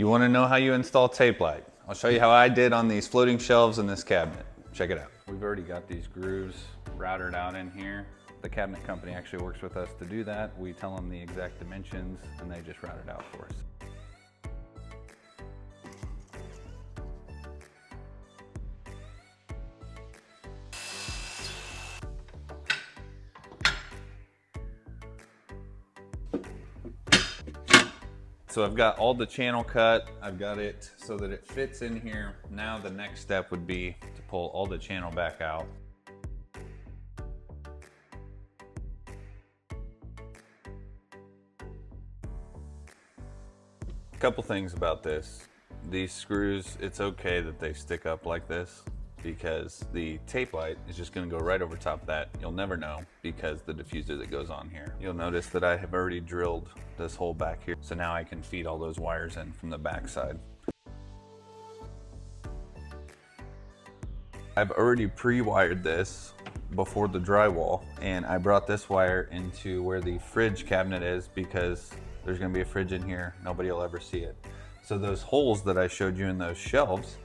You want to know how you install tape light? I'll show you how I did on these floating shelves in this cabinet. Check it out. We've already got these grooves routed out in here. The cabinet company actually works with us to do that. We tell them the exact dimensions and they just route it out for us. So I've got all the channel cut. I've got it so that it fits in here. Now the next step would be to pull all the channel back out. A couple things about this. These screws, it's okay that they stick up like this because the tape light is just gonna go right over top of that. You'll never know because the diffuser that goes on here. You'll notice that I have already drilled this hole back here. So now I can feed all those wires in from the back side. I've already pre-wired this before the drywall, and I brought this wire into where the fridge cabinet is because there's gonna be a fridge in here. Nobody will ever see it. So those holes that I showed you in those shelves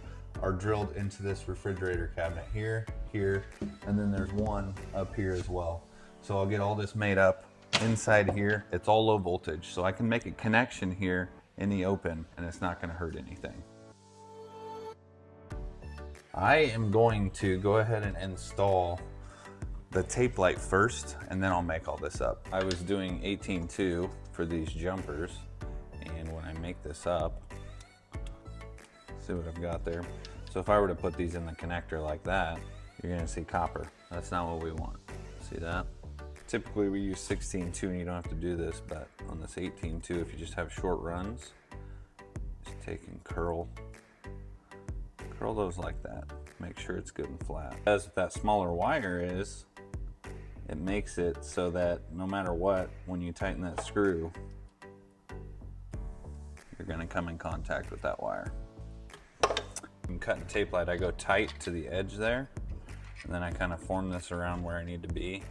are drilled into this refrigerator cabinet here, here, and then there's one up here as well. So I'll get all this made up inside here. It's all low voltage, so I can make a connection here in the open and it's not gonna hurt anything. I am going to go ahead and install the tape light first, and then I'll make all this up. I was doing 18.2 for these jumpers, and when I make this up, see what I've got there. So if I were to put these in the connector like that, you're gonna see copper. That's not what we want. See that? Typically we use 16.2 and you don't have to do this, but on this 18.2, if you just have short runs, just take and curl those like that. Make sure it's good and flat. As that smaller wire is, it makes it so that no matter what, when you tighten that screw, you're gonna come in contact with that wire. I'm cutting tape light, I go tight to the edge there, and then I kind of form this around where I need to be.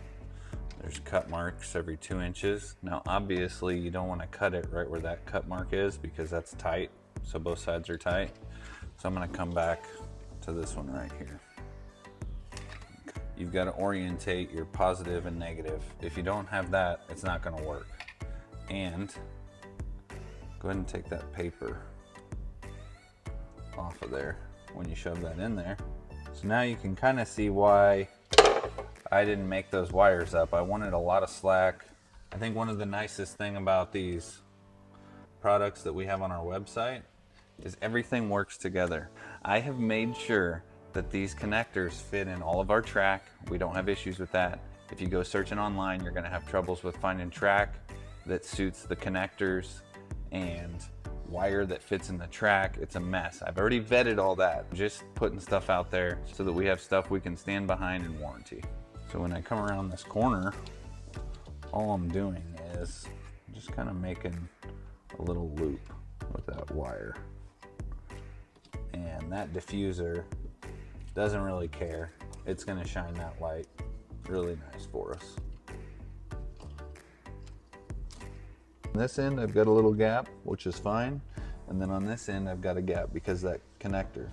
There's cut marks every 2 inches. Now obviously you don't want to cut it right where that cut mark is because that's tight, so both sides are tight. So I'm going to come back to this one right here. You've got to orientate your positive and negative. If you don't have that, it's not going to work. And go ahead and take that paper off of there when you shove that in there. So now you can kind of see why I didn't make those wires up. I wanted a lot of slack. I think one of the nicest thing about these products that we have on our website is everything works together. I have made sure that these connectors fit in all of our track. We don't have issues with that. If you go searching online, you're gonna have troubles with finding track that suits the connectors and wire that fits in the track. It's a mess. I've already vetted all that. Just putting stuff out there so that we have stuff we can stand behind and warranty. So when I come around this corner, all I'm doing is just kind of making a little loop with that wire. And that diffuser doesn't really care. It's gonna shine that light really nice for us. On this end, I've got a little gap, which is fine. And then on this end, I've got a gap because of that connector.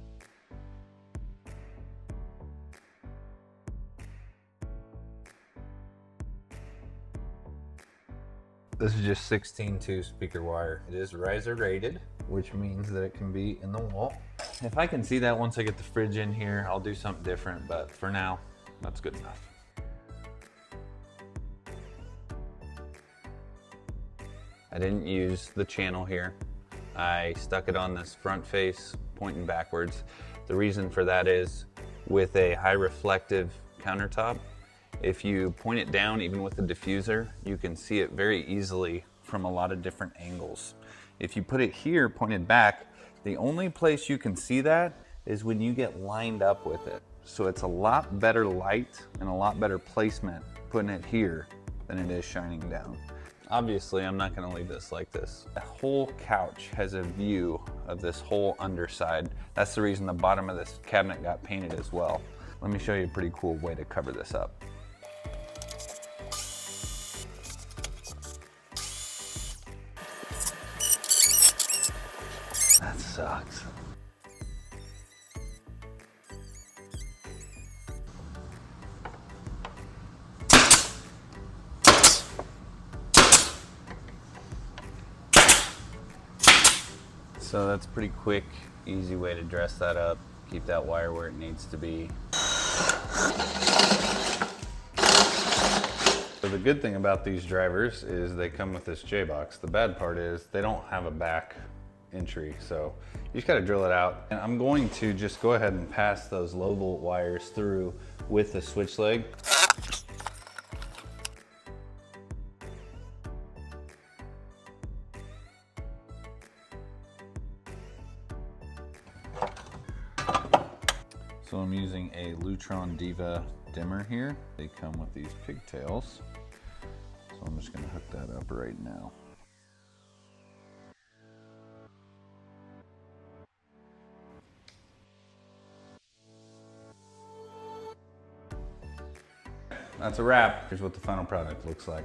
This is just 16.2 speaker wire. It is riser rated, which means that it can be in the wall. If I can see that once I get the fridge in here, I'll do something different, but for now, that's good enough. I didn't use the channel here. I stuck it on this front face pointing backwards. The reason for that is with a high reflective countertop, if you point it down, even with the diffuser, you can see it very easily from a lot of different angles. If you put it here pointed back, the only place you can see that is when you get lined up with it. So it's a lot better light and a lot better placement putting it here than it is shining down. Obviously, I'm not gonna leave this like this. The whole couch has a view of this whole underside. That's the reason the bottom of this cabinet got painted as well. Let me show you a pretty cool way to cover this up. sucks. So that's a pretty quick, easy way to dress that up. Keep that wire where it needs to be. So the good thing about these drivers is they come with this J-box. The bad part is they don't have a back entry, so you just gotta drill it out. And I'm going to just go ahead and pass those low volt wires through with the switch leg. So I'm using a Lutron Diva dimmer here. They come with these pigtails. So I'm just gonna hook that up right now. That's a wrap. Here's what the final product looks like.